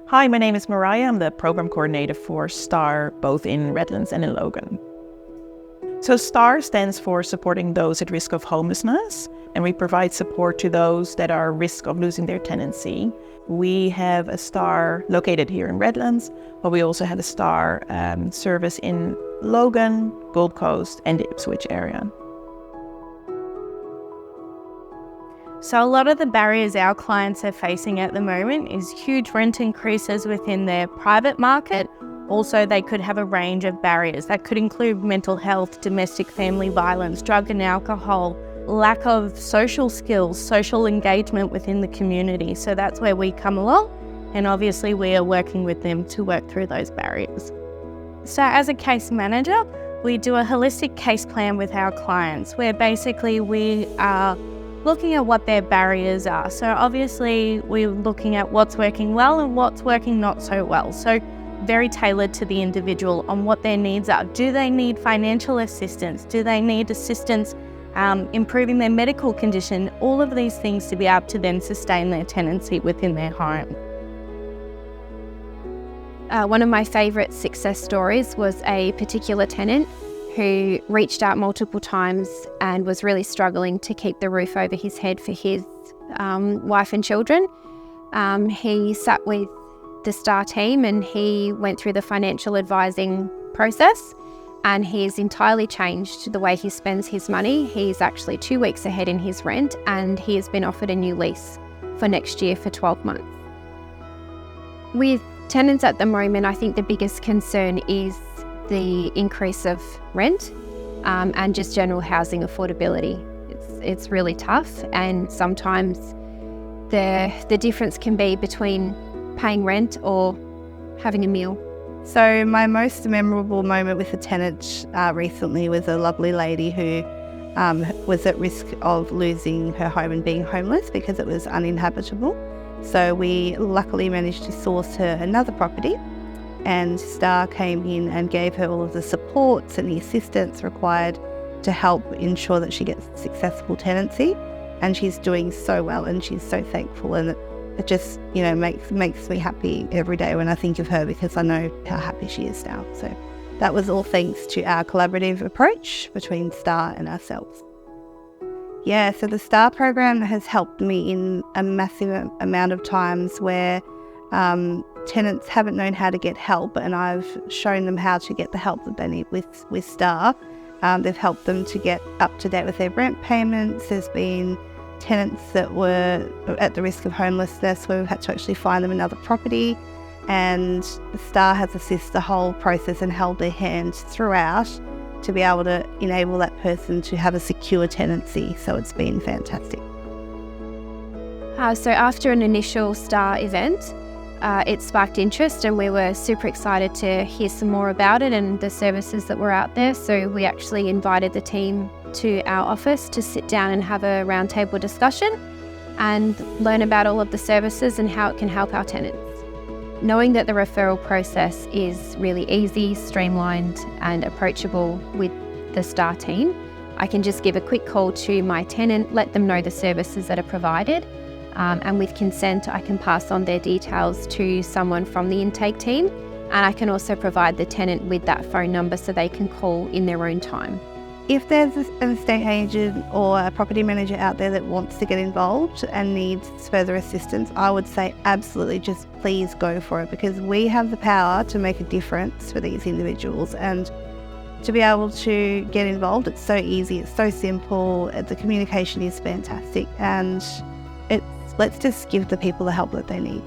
Hi, my name is Mariah. I'm the program coordinator for STARH, both in Redlands and in Logan. So STARH stands for Supporting Those at Risk of Homelessness, and we provide support to those that are at risk of losing their tenancy. We have a STARH located here in Redlands, but we also have a STARH service in Logan, Gold Coast, and the Ipswich area. So a lot of the barriers our clients are facing at the moment is huge rent increases within their private market. Also, they could have a range of barriers that could include mental health, domestic family violence, drug and alcohol, lack of social skills, social engagement within the community. So that's where we come along, and obviously we are working with them to work through those barriers. So as a case manager, we do a holistic case plan with our clients where basically we are looking at what their barriers are. So obviously we're looking at what's working well and what's working not so well. So very tailored to the individual on what their needs are. Do they need financial assistance? Do they need assistance improving their medical condition? All of these things to be able to then sustain their tenancy within their home. One of my favourite success stories was a particular tenant who reached out multiple times and was really struggling to keep the roof over his head for his wife and children. He sat with the STARH team and he went through the financial advising process, and he's entirely changed the way he spends his money. He's actually 2 weeks ahead in his rent, and he has been offered a new lease for next year for 12 months. With tenants at the moment, I think the biggest concern is the increase of rent and just general housing affordability. It's really tough, and sometimes the difference can be between paying rent or having a meal. So my most memorable moment with a tenant recently was a lovely lady who was at risk of losing her home and being homeless because it was uninhabitable. So we luckily managed to source her another property, and STARH came in and gave her all of the supports and the assistance required to help ensure that she gets successful tenancy. And she's doing so well, and she's so thankful, and it just, makes me happy every day when I think of her, because I know how happy she is now. So that was all thanks to our collaborative approach between STARH and ourselves. Yeah, so the STARH program has helped me in a massive amount of times where tenants haven't known how to get help, and I've shown them how to get the help that they need with STARH. They've helped them to get up to date with their rent payments. There's been tenants that were at the risk of homelessness where we've had to actually find them another property, and STARH has assisted the whole process and held their hand throughout to be able to enable that person to have a secure tenancy. So it's been fantastic. So after an initial STARH event, it sparked interest, and we were super excited to hear some more about it and the services that were out there. So we actually invited the team to our office to sit down and have a roundtable discussion and learn about all of the services and how it can help our tenants. Knowing that the referral process is really easy, streamlined and approachable with the STARH team, I can just give a quick call to my tenant, let them know the services that are provided, and with consent I can pass on their details to someone from the intake team, and I can also provide the tenant with that phone number so they can call in their own time. If there's an estate agent or a property manager out there that wants to get involved and needs further assistance, I would say absolutely just please go for it, because we have the power to make a difference for these individuals. And to be able to get involved, it's so easy, it's so simple, the communication is fantastic, and let's just give the people the help that they need.